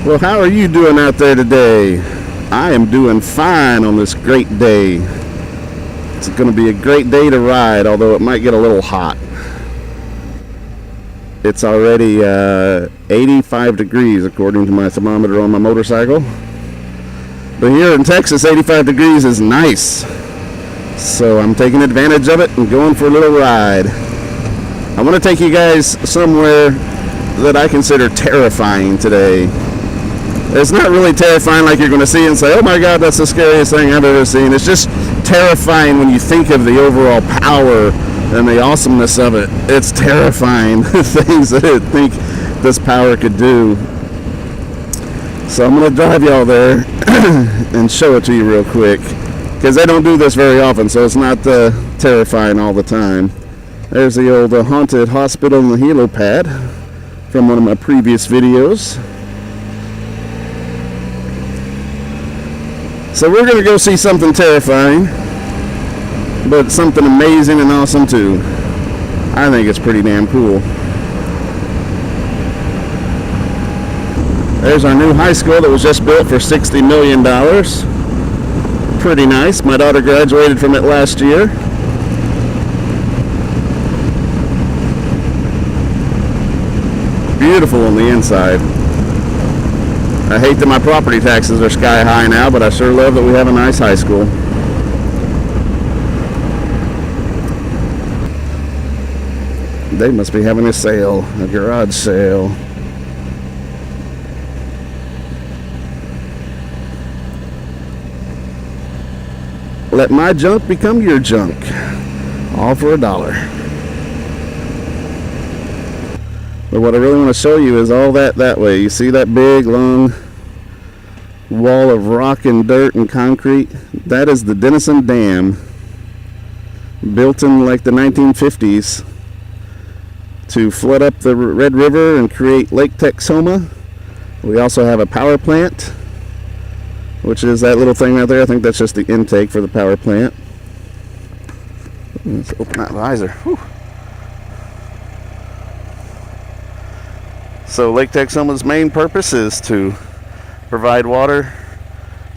Well, how are you doing out there today? I am doing fine on this great day. It's going to be a great day to ride, although it might get a little hot. It's already 85 degrees according to my thermometer on my motorcycle. But here in Texas, 85 degrees is nice. So I'm taking advantage of it and going for a little ride. I want to take you guys somewhere that I consider terrifying today. It's not really terrifying like you're going to see and say, oh my God, that's the scariest thing I've ever seen. It's just terrifying when you think of the overall power and the awesomeness of it. It's terrifying, the things that I think this power could do. So I'm going to drive y'all there and show it to you real quick, because I don't do this very often, so it's not terrifying all the time. There's the old haunted hospital and the helipad from one of my previous videos. So we're going to go see something terrifying, but something amazing and awesome too. I think it's pretty damn cool. There's our new high school that was just built for $60 million. Pretty nice. My daughter graduated from it last year. Beautiful on the inside. I hate that my property taxes are sky high now, but I sure love that we have a nice high school. They must be having a sale, a garage sale. Let my junk become your junk. All for $1. But what I really want to show you is all that way. You see that big, long wall of rock and dirt and concrete? That is the Denison Dam, built in like the 1950s to flood up the Red River and create Lake Texoma. We also have a power plant, which is that little thing right there. I think that's just the intake for the power plant. Let's open that visor. Whew. So Lake Texoma's main purpose is to provide water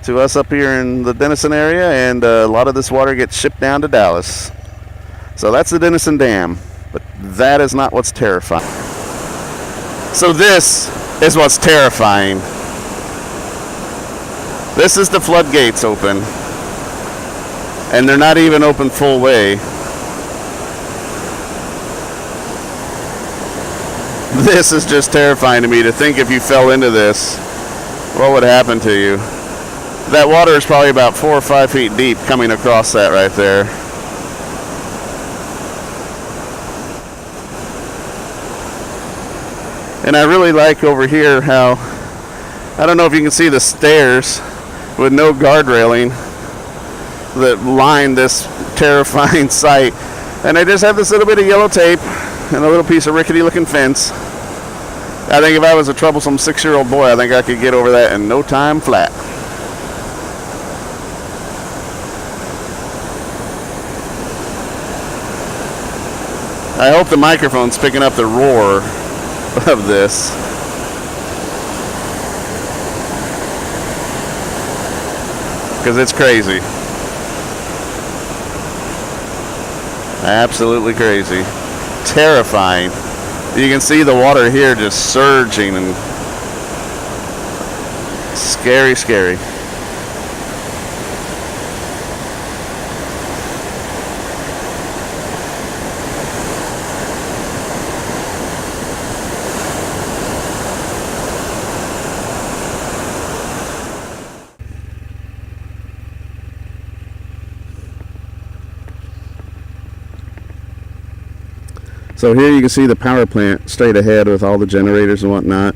to us up here in the Denison area, and a lot of this water gets shipped down to Dallas. So that's the Denison Dam, but that is not what's terrifying. So this is what's terrifying. This is the floodgates open, and they're not even open full way. This is just terrifying to me, to think if you fell into this, what would happen to you? That water is probably about 4 or 5 feet deep coming across that right there. And I really like over here how, I don't know if you can see the stairs with no guard railing that line this terrifying sight. And I just have this little bit of yellow tape and a little piece of rickety looking fence. I think if I was a troublesome 6-year-old boy, I think I could get over that in no time flat. I hope the microphone's picking up the roar of this. Because it's crazy. Absolutely crazy. Terrifying. You can see the water here just surging, and scary, scary. So here you can see the power plant straight ahead with all the generators and whatnot.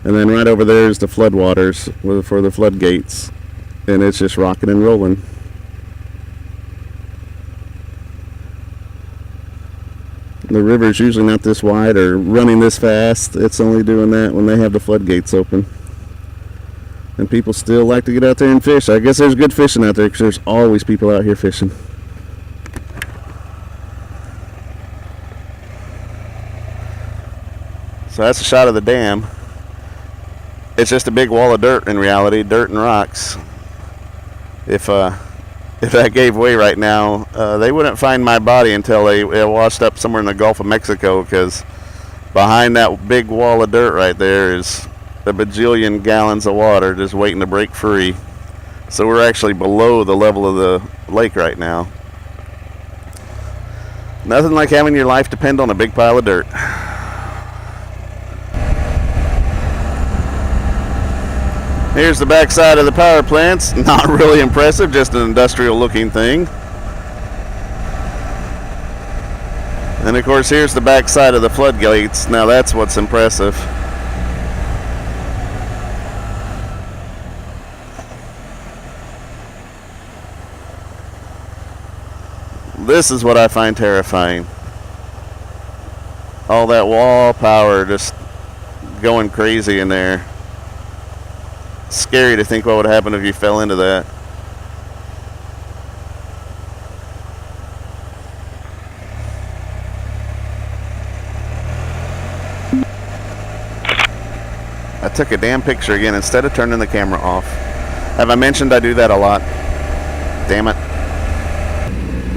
And then right over there is the floodwaters for the floodgates. And it's just rocking and rolling. The river's usually not this wide or running this fast. It's only doing that when they have the floodgates open. And people still like to get out there and fish. I guess there's good fishing out there because there's always people out here fishing. So that's a shot of the dam. it's just a big wall of dirt in reality, dirt and rocks. If that gave way right now, they wouldn't find my body until they washed up somewhere in the Gulf of Mexico, because behind that big wall of dirt right there is a bajillion gallons of water just waiting to break free. So we're actually below the level of the lake right now. Nothing like having your life depend on a big pile of dirt. Here's the backside of the power plants. Not really impressive, just an industrial looking thing. And of course, here's the backside of the floodgates. Now that's what's impressive. This is what I find terrifying. All that wall power just going crazy in there. Scary to think what would happen if you fell into that. I took a damn picture again instead of turning the camera off. Have I mentioned I do that a lot? Damn it.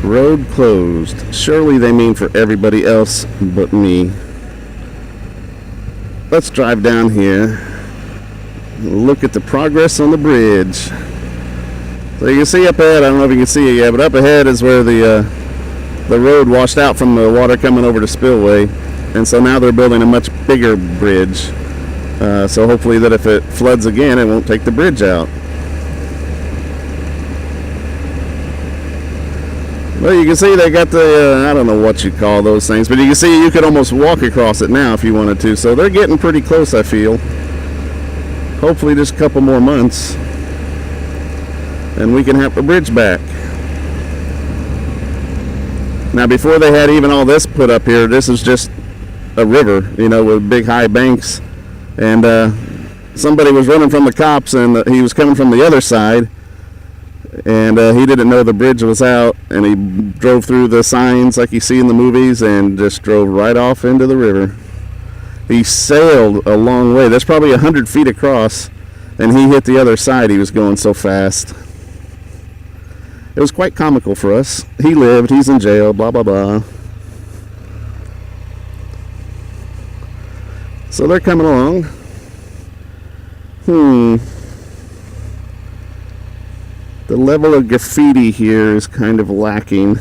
Road closed. Surely they mean for everybody else but me. Let's drive down here. Look at the progress on the bridge. So you can see up ahead, I don't know if you can see it yet, but up ahead is where the road washed out from the water coming over to Spillway. And so now they're building a much bigger bridge. So hopefully that if it floods again, it won't take the bridge out. Well, you can see they got the, I don't know what you call those things, but you can see you could almost walk across it now if you wanted to. So they're getting pretty close, I feel. Hopefully just a couple more months and we can have the bridge back. Now before they had even all this put up here, this is just a river, you know, with big high banks. And somebody was running from the cops, and he was coming from the other side, and he didn't know the bridge was out, and he drove through the signs like you see in the movies and just drove right off into the river. He sailed a long way. That's probably 100 feet across, and he hit the other side. He was going so fast. It was quite comical for us. He lived, he's in jail, blah, blah, blah. So they're coming along. The level of graffiti here is kind of lacking.